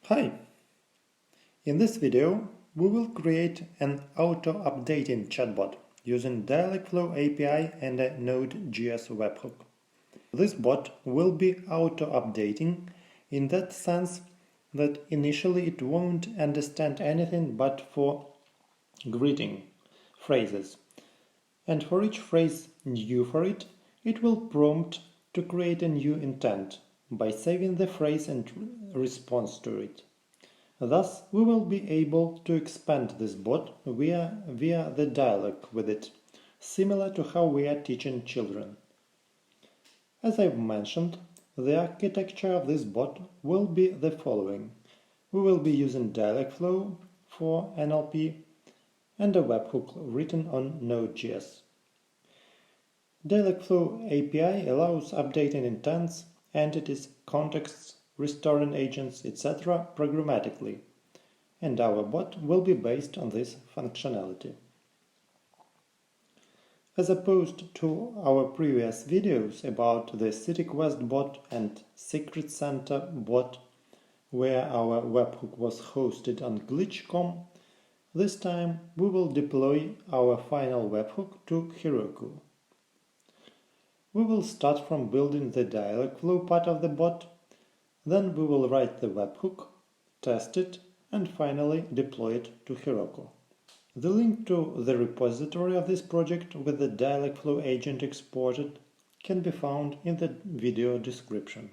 Hi! In this video, we will create an auto-updating chatbot using Dialogflow API and a node.js webhook. This bot will be auto-updating in that sense that initially it won't understand anything but for greeting phrases, and for each phrase new for it, it will prompt to create a new intent by saving the phrase and response to it. Thus, we will be able to expand this bot via the dialog with it, similar to how we are teaching children. As I've mentioned, the architecture of this bot will be the following. We will be using Dialogflow for NLP and a webhook written on Node.js. Dialogflow API allows updating intents, entities, contexts, restoring agents, etc. programmatically, and our bot will be based on this functionality. As opposed to our previous videos about the CityQuest bot and Secret Center bot, where our webhook was hosted on glitch.com, this time we will deploy our final webhook to Heroku. We will start from building the Dialogflow part of the bot, then we will write the webhook, test it, and finally deploy it to Heroku. The link to the repository of this project with the Dialogflow agent exported can be found in the video description.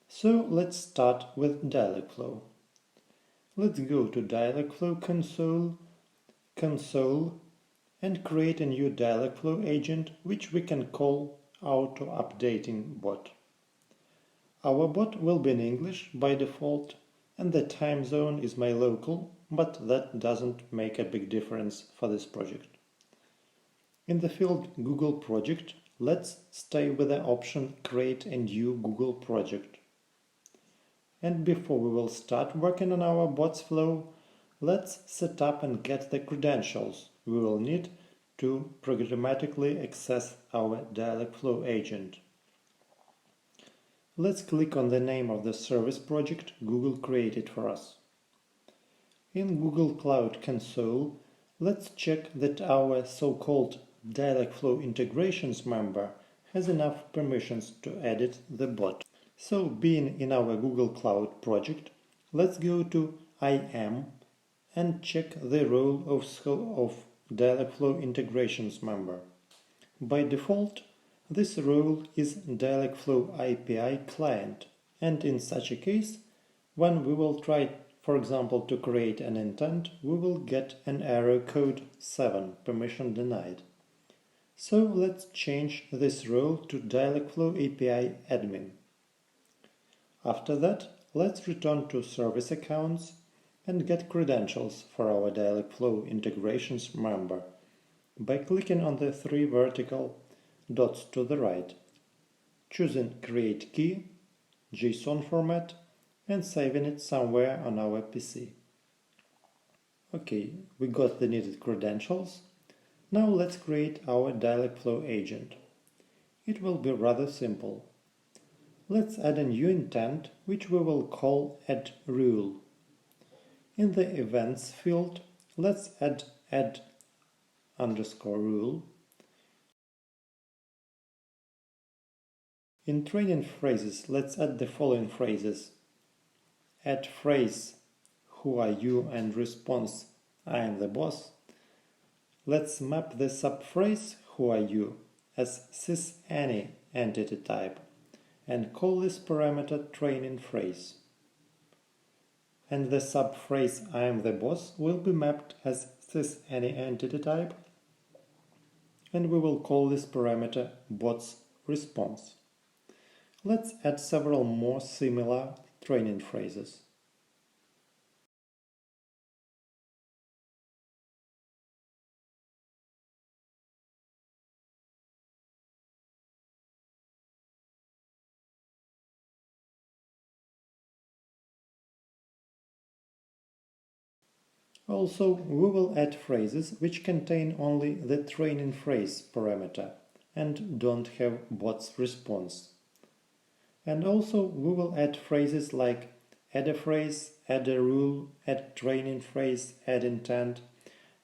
So let's start with Dialogflow. Let's go to Dialogflow console and create a new Dialogflow agent which we can call AutoUpdatingBot. Our bot will be in English by default, and the time zone is my local, but that doesn't make a big difference for this project. In the field Google Project, let's stay with the option Create a new Google Project. And before we will start working on our bot's flow, let's set up and get the credentials we will need to programmatically access our Dialogflow agent. Let's click on the name of the service project Google created for us. In Google Cloud Console, let's check that our so-called Dialogflow integrations member has enough permissions to edit the bot. So, being in our Google Cloud project, let's go to IAM and check the role of Dialogflow integrations member. By default, this role is Dialogflow API client, and in such a case, when we will try, for example, to create an intent, we will get an error code 7, permission denied. So let's change this role to Dialogflow API admin. After that, let's return to service accounts and get credentials for our Dialogflow integrations member by clicking on the 3 vertical dots to the right, choosing Create Key, JSON format, and saving it somewhere on our PC. Okay, we got the needed credentials. Now let's create our Dialogflow agent. It will be rather simple. Let's add a new intent, which we will call add rule. In the events field, let's add _rule. In training phrases, let's add the following phrases. Add phrase, who are you, and response, I am the boss. Let's map the subphrase, who are you, as sys_any entity type, and call this parameter training phrase. And the subphrase, I am the boss, will be mapped as sys_any entity type, and we will call this parameter bot's response. Let's add several more similar training phrases. Also, we will add phrases which contain only the training phrase parameter and don't have bot's response. And also we will add phrases like add a phrase, add a rule, add training phrase, add intent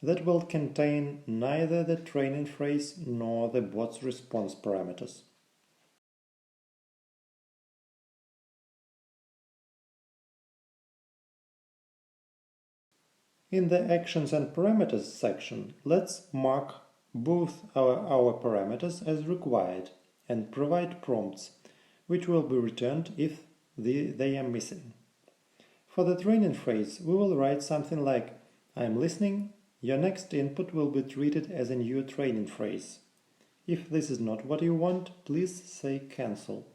that will contain neither the training phrase nor the bot's response parameters. In the Actions and Parameters section, let's mark both our parameters as required and provide prompts, which will be returned if they are missing. For the training phrase, we will write something like, "I'm listening, your next input will be treated as a new training phrase. If this is not what you want, please say cancel."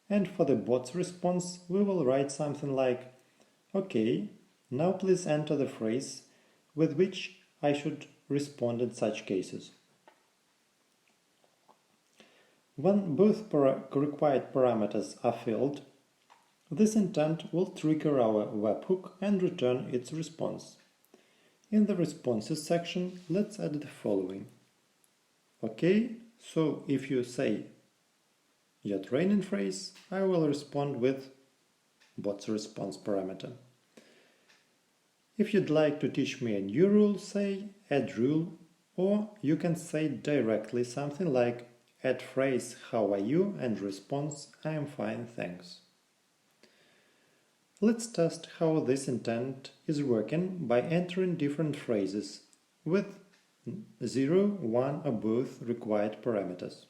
And for the bot's response, we will write something like, "Okay, now please enter the phrase with which I should respond in such cases." When both required parameters are filled, this intent will trigger our webhook and return its response. In the responses section, let's add the following. Okay, so if you say your training phrase, I will respond with bot's response parameter. If you'd like to teach me a new rule, say add rule, or you can say directly something like add phrase how are you and response I am fine, thanks. Let's test how this intent is working by entering different phrases with 0, 1 or both required parameters.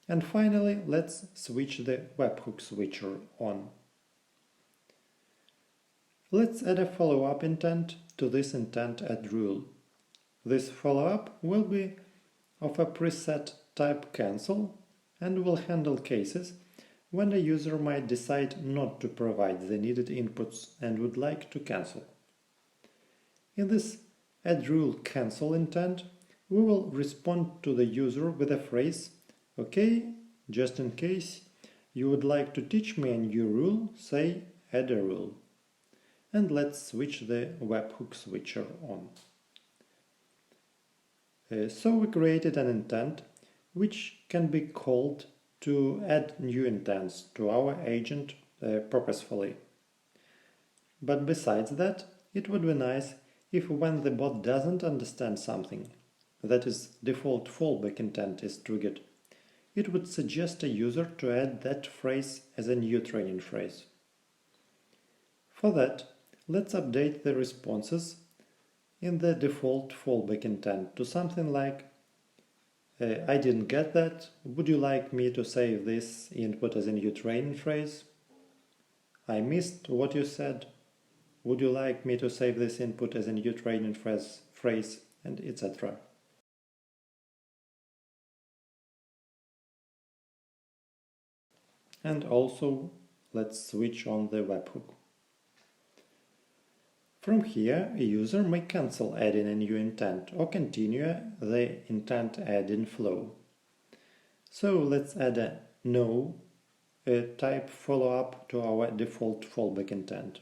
And finally, let's switch the webhook switcher on. Let's add a follow-up intent to this intent add rule. This follow-up will be of a preset type cancel and will handle cases when a user might decide not to provide the needed inputs and would like to cancel. In this add rule cancel intent, we will respond to the user with a phrase, "Okay, just in case you would like to teach me a new rule, say add a rule." And let's switch the webhook switcher on. So we created an intent which can be called to add new intents to our agent purposefully. But besides that, it would be nice if when the bot doesn't understand something, that is, default fallback intent is triggered, it would suggest a user to add that phrase as a new training phrase. For that, let's update the responses in the default fallback intent to something like, "I didn't get that. Would you like me to save this input as a new training phrase? I missed what you said. Would you like me to save this input as a new training phrase, and etc." And also, let's switch on the webhook. From here, a user may cancel adding a new intent or continue the intent adding flow. So let's add a no type follow-up to our default fallback intent.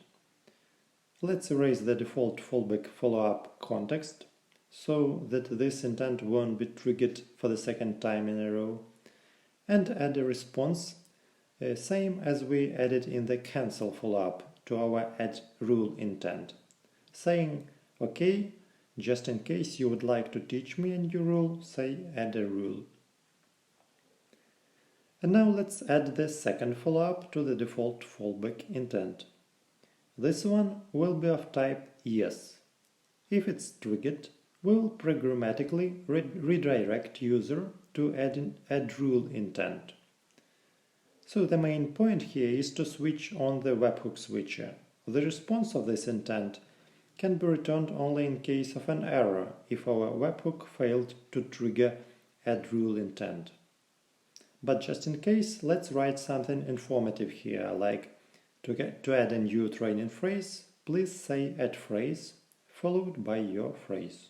Let's erase the default fallback follow-up context so that this intent won't be triggered for the second time in a row, and add a response same as we added in the cancel follow-up to our add rule intent, saying, "Okay, just in case you would like to teach me a new rule, say add a rule." And now let's add the second follow-up to the default fallback intent. This one will be of type yes. If it's triggered, we will programmatically redirect user to add rule intent. So the main point here is to switch on the webhook switcher. The response of this intent can be returned only in case of an error if our webhook failed to trigger add rule intent. But just in case, let's write something informative here, like to add a new training phrase, please say add phrase followed by your phrase.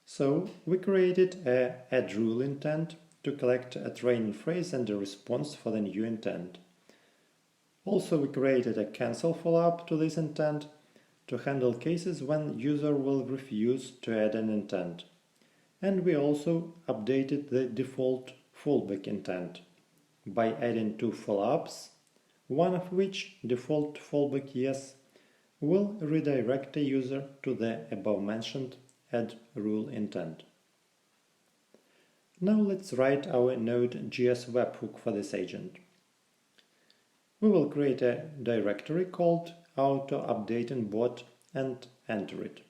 So we created a add rule intent to collect a training phrase and a response for the new intent. Also, we created a cancel follow-up to this intent to handle cases when user will refuse to add an intent. And we also updated the default fallback intent by adding two follow-ups, one of which, default fallback yes, will redirect a user to the above-mentioned add rule intent. Now let's write our node.js webhook for this agent. We will create a directory called AutoUpdatingBot and enter it.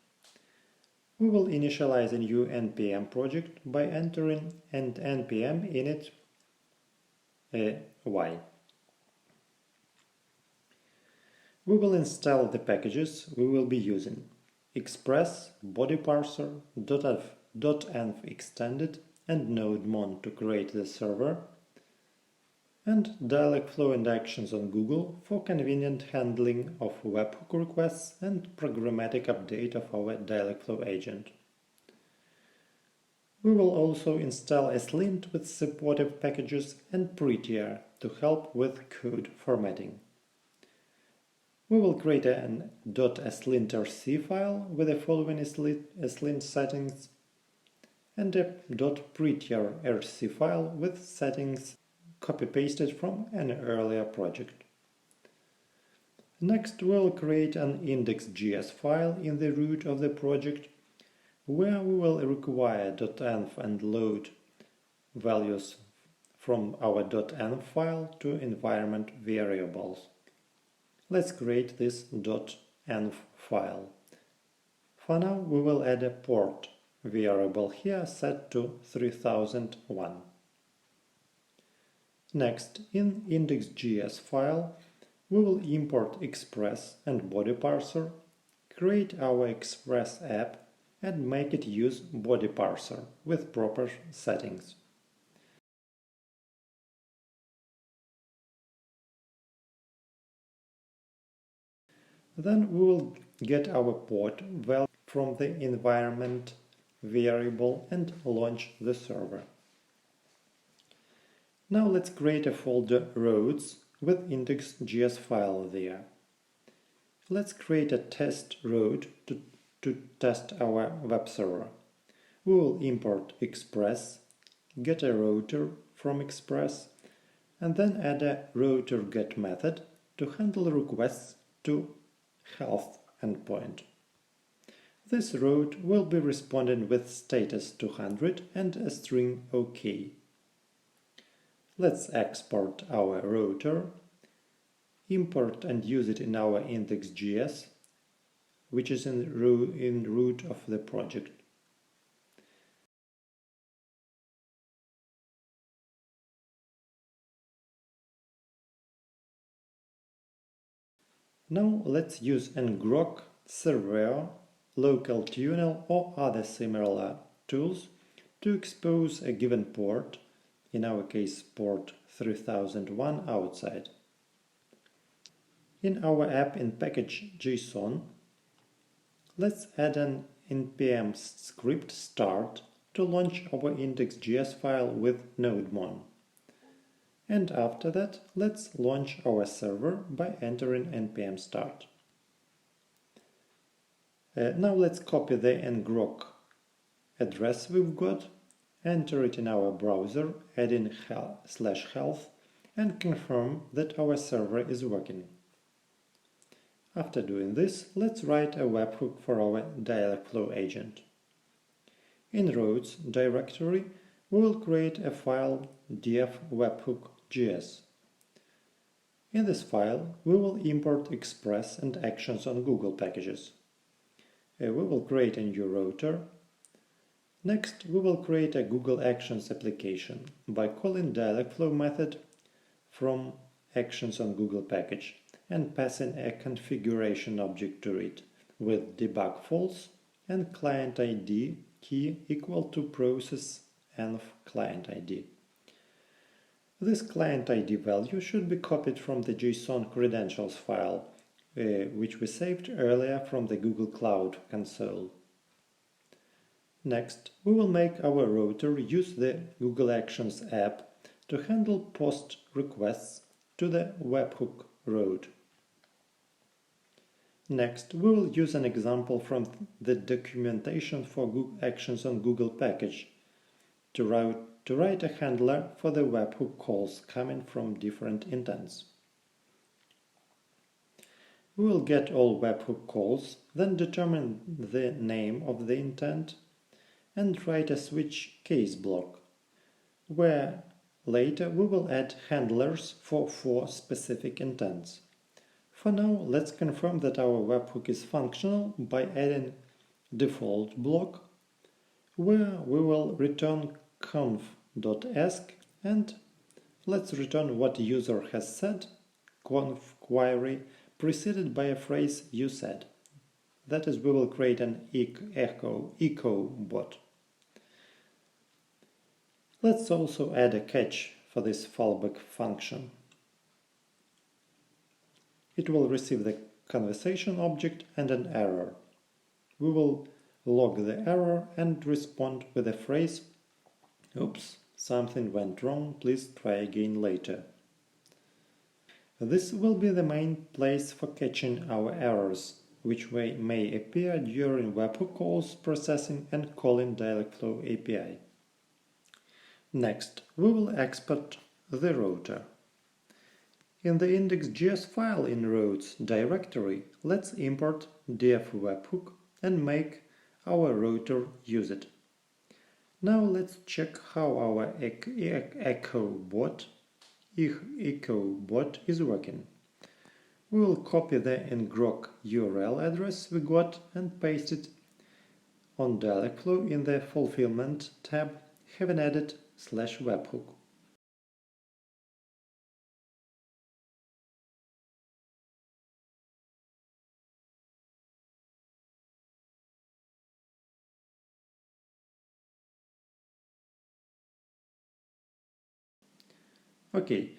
We will initialize a new npm project by entering an npm init y. We will install the packages we will be using: express, body parser, .env extended, and nodemon to create the server, and Dialogflow and actions on Google for convenient handling of webhook requests and programmatic update of our Dialogflow agent. We will also install a slint with supportive packages and prettier to help with code formatting. We will create an .slintrc file with the following slint settings and a .prettier.rc file with settings copy-pasted from an earlier project. Next, we'll create an index.js file in the root of the project where we will require .env and load values from our .env file to environment variables. Let's create this .env file. For now, we will add a port variable here set to 3001. Next, in index.js file, we will import Express and body parser, create our Express app, and make it use body parser with proper settings. Then we will get our port value from the environment variable and launch the server. Now let's create a folder roads with index.js file there. Let's create a test road to test our web server. We will import Express, get a router from Express, and then add a router get method to handle requests to health endpoint. This route will be responding with status 200 and a string OK. Let's export our router, import and use it in our index.js, which is in root of the project. Now let's use ngrok, server, local tunnel or other similar tools to expose a given port, in our case port 3001 outside. In our app in package.json, let's add an npm script start to launch our index.js file with nodemon. And after that, let's launch our server by entering npm start. Now let's copy the ngrok address we've got, enter it in our browser, add in /health, and confirm that our server is working. After doing this, let's write a webhook for our Dialogflow agent. In roads directory, we will create a file df webhook.js. In this file, we will import Express and actions on Google packages. We will create a new router. Next, we will create a Google Actions application by calling Dialogflow method from actions on Google package and passing a configuration object to it with debug false and client ID key equal to process env client ID. This client ID value should be copied from the JSON credentials file, which we saved earlier from the Google Cloud console. Next, we will make our router use the Google Actions app to handle post requests to the webhook route. Next, we will use an example from the documentation for Google Actions on Google package to write a handler for the webhook calls coming from different intents. We will get all webhook calls, then determine the name of the intent and write a switch case block, where later we will add handlers for 4 specific intents. For now, let's confirm that our webhook is functional by adding default block, where we will return conf.ask and let's return what user has said, conf query preceded by a phrase you said. That is, we will create an echo bot. Let's also add a catch for this fallback function. It will receive the conversation object and an error. We will log the error and respond with a phrase, "Oops, something went wrong, please try again later." This will be the main place for catching our errors, which may appear during webhook calls processing and calling Dialogflow API. Next, we will export the router. In the index.js file in routes directory, let's import def webhook and make our router use it. Now let's check how our echo bot is working. We will copy the ngrok URL address we got and paste it on Dialogflow in the fulfillment tab, having added /webhook. Okay,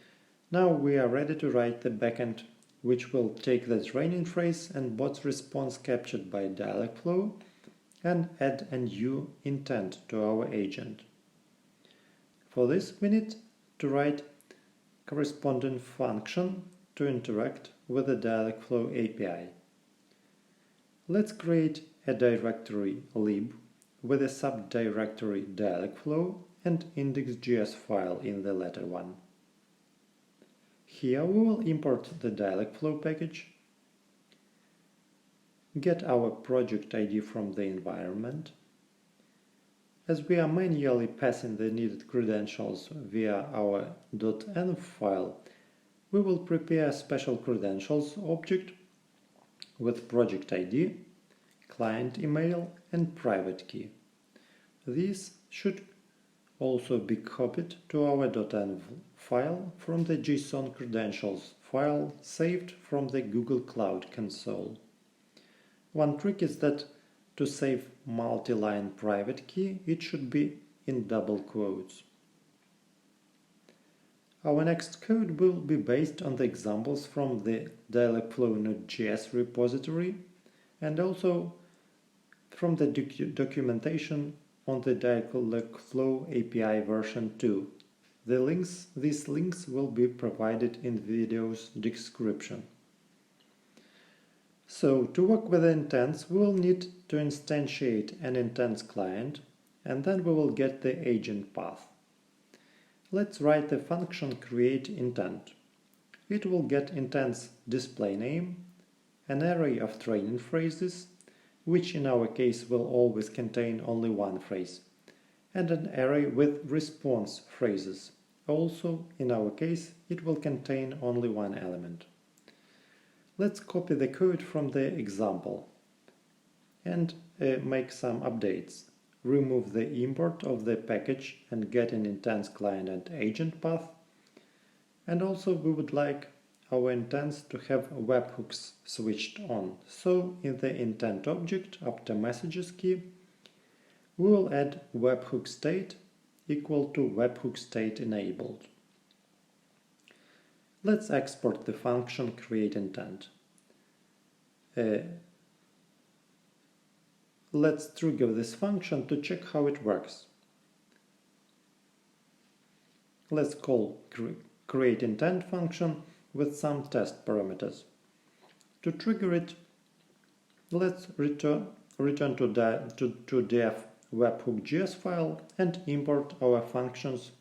now we are ready to write the backend, which will take the training phrase and bot's response captured by Dialogflow and add a new intent to our agent. For this, we need to write corresponding function to interact with the Dialogflow API. Let's create a directory lib with a subdirectory Dialogflow and index.js file in the latter one. Here we will import the Dialogflow package, get our project ID from the environment. As we are manually passing the needed credentials via our .env file, we will prepare a special credentials object with project ID, client email and private key. These should also be copied to our .env file from the JSON credentials file saved from the Google Cloud console. One trick is that to save multi-line private key, it should be in double quotes. Our next code will be based on the examples from the Dialogflow node.js repository and also from the documentation on the Dialogflow API version 2. These links will be provided in the video's description. So, to work with the intents, we will need to instantiate an intents client, and then we will get the agent path. Let's write the function createIntent. It will get intents display name, an array of training phrases, which in our case will always contain only one phrase, and an array with response phrases. Also, in our case, it will contain only one element. Let's copy the code from the example and make some updates. Remove the import of the package and get an intents client and agent path. And also we would like our intents to have webhooks switched on. So in the intent object after messages key, we will add webhook state equal to webhook state enabled. Let's export the function createIntent. Let's trigger this function to check how it works. Let's call createIntent function with some test parameters. To trigger it, let's return to def webhook.js file and import our functions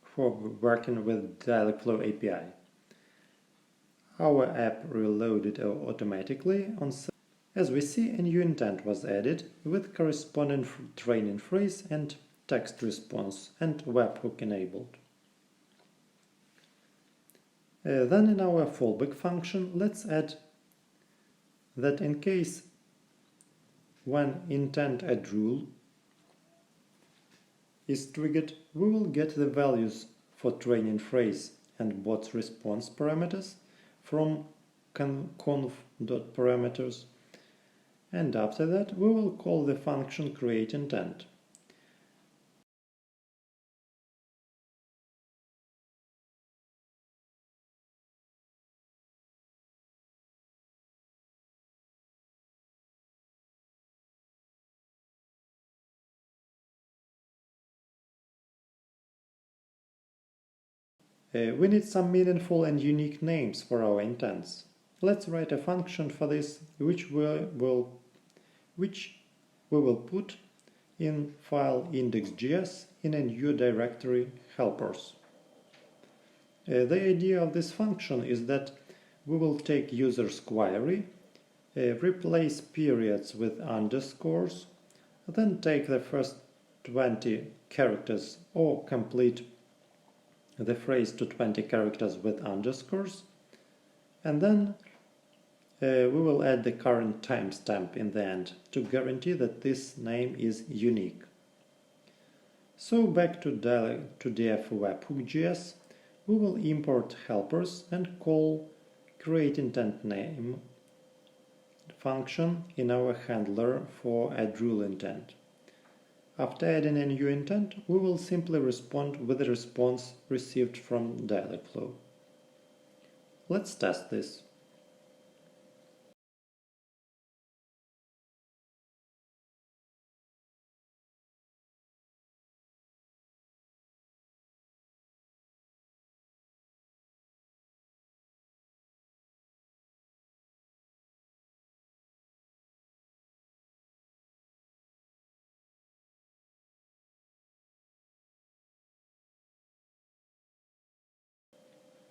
for working with Dialogflow API. Our app reloaded automatically. As we see, a new intent was added with corresponding training phrase and text response and webhook enabled. Then in our fallback function, let's add that in case when intent add rule is triggered, we will get the values for training phrase and bot's response parameters from conf.parameters, and after that we will call the function createIntent. We need some meaningful and unique names for our intents. Let's write a function for this, which we will put in file index.js in a new directory helpers. The idea of this function is that we will take user's query, replace periods with underscores, then take the first 20 characters or complete the phrase to 20 characters with underscores, and then we will add the current timestamp in the end to guarantee that this name is unique. So back to def webhook.js, we will import helpers and call createIntentName function in our handler for add rule intent. After adding a new intent, we will simply respond with the response received from Dialogflow. Let's test this.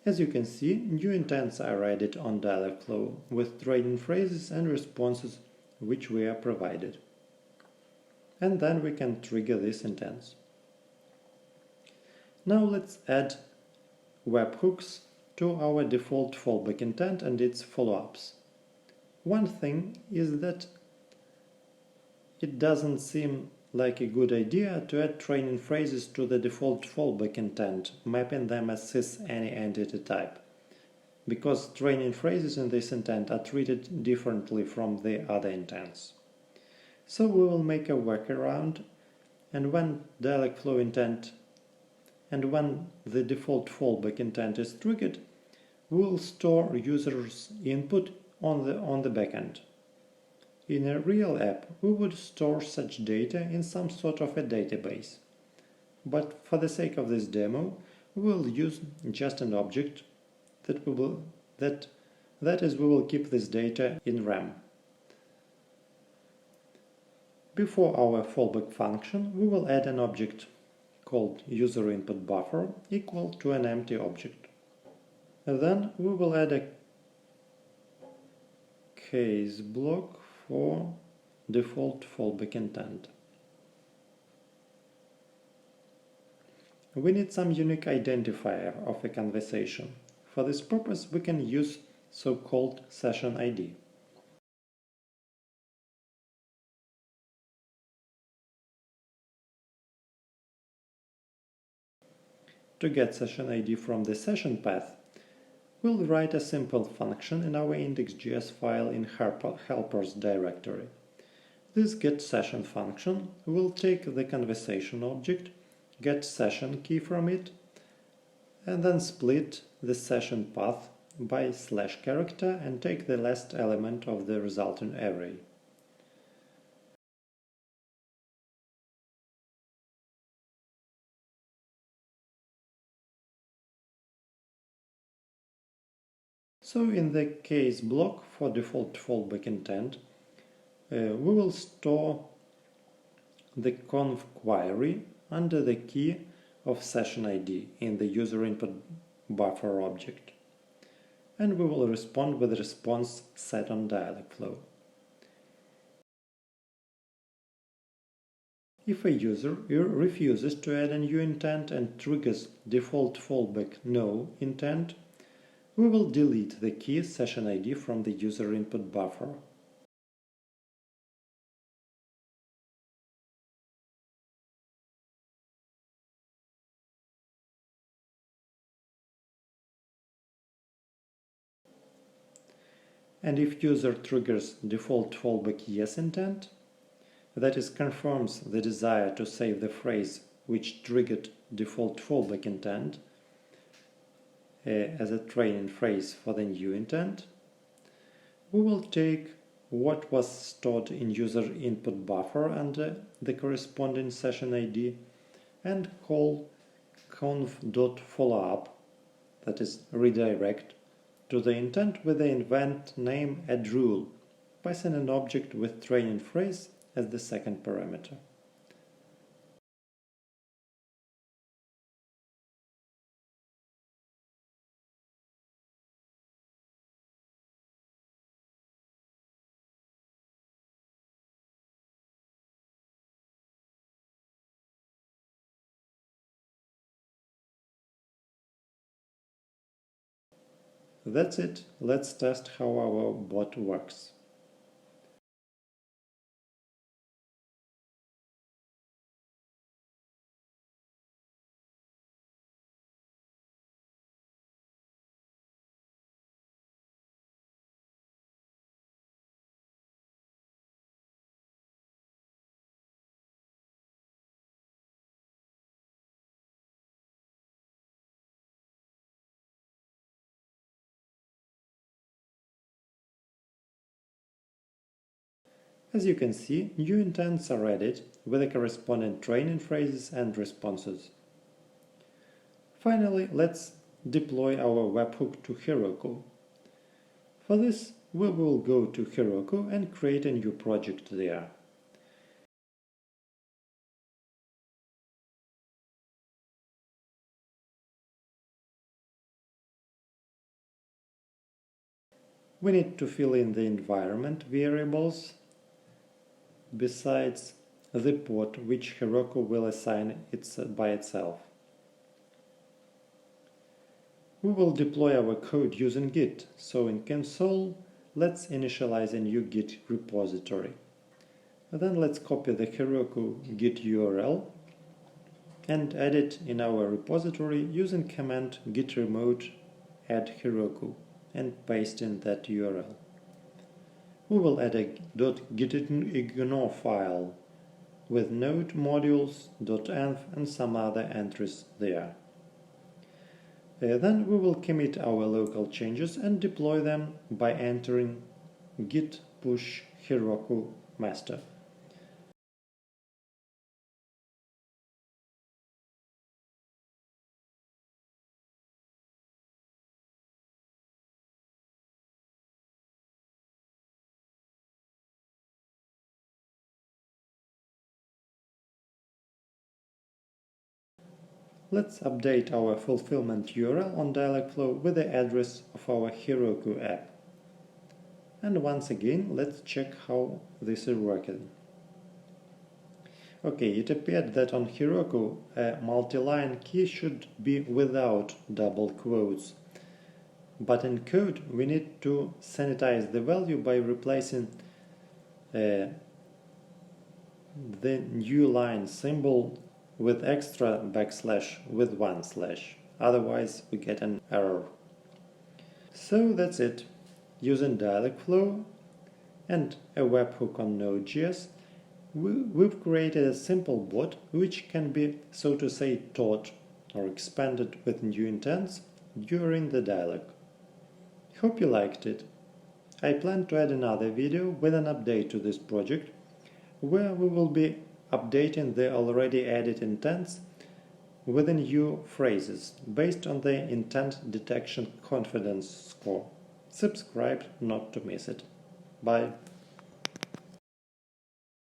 As you can see, new intents are added on Dialogflow with training phrases and responses which we are provided. And then we can trigger these intents. Now let's add webhooks to our default fallback intent and its follow-ups. One thing is that it doesn't seem like a good idea to add training phrases to the default fallback intent, mapping them as any entity type, because training phrases in this intent are treated differently from the other intents. So we will make a workaround, and when Dialogflow intent and when the default fallback intent is triggered, we will store users' input on the backend. In a real app, we would store such data in some sort of a database. But for the sake of this demo, we will use just an object that we will keep this data in RAM. Before our fallback function, we will add an object called user_input_buffer equal to an empty object. And then we will add a case block for default fallback intent. We need some unique identifier of a conversation. For this purpose, we can use so-called session ID. To get session ID from the session path, we'll write a simple function in our index.js file in helpers directory. This getSession function will take the conversation object, get session key from it, and then split the session path by /character and take the last element of the resulting array. So in the case block for default fallback intent, we will store the conf query under the key of session ID in the user input buffer object, and we will respond with a response set on Dialogflow. If a user refuses to add a new intent and triggers default fallback no intent, we will delete the key session ID from the user input buffer. And if user triggers default fallback yes intent, that is, confirms the desire to save the phrase which triggered default fallback intent as a training phrase for the new intent, we will take what was stored in user input buffer under the corresponding session ID and call conf.followup, that is, redirect, to the intent with the event name add rule, passing an object with training phrase as the second parameter. That's it. Let's test how our bot works. As you can see, new intents are added with the corresponding training phrases and responses. Finally, let's deploy our webhook to Heroku. For this, we will go to Heroku and create a new project there. We need to fill in the environment variables besides the pod which Heroku will assign by itself. We will deploy our code using Git, so in console, let's initialize a new Git repository. Then let's copy the Heroku Git URL and add it in our repository using command git remote add Heroku and paste in that URL. We will add a .gitignore file with node modules, .env and some other entries there. Then we will commit our local changes and deploy them by entering git push Heroku master. Let's update our fulfillment URL on Dialogflow with the address of our Heroku app. And once again, let's check how this is working. Okay, it appeared that on Heroku, a multi-line key should be without double quotes. But in code, we need to sanitize the value by replacing the new line symbol with extra backslash with one slash. Otherwise, we get an error. So that's it. Using Dialogflow and a webhook on node.js, we've created a simple bot which can be, so to say, taught or expanded with new intents during the dialog. Hope you liked it. I plan to add another video with an update to this project, where we will be updating the already added intents with the new phrases based on the intent detection confidence score. Subscribe not to miss it. Bye.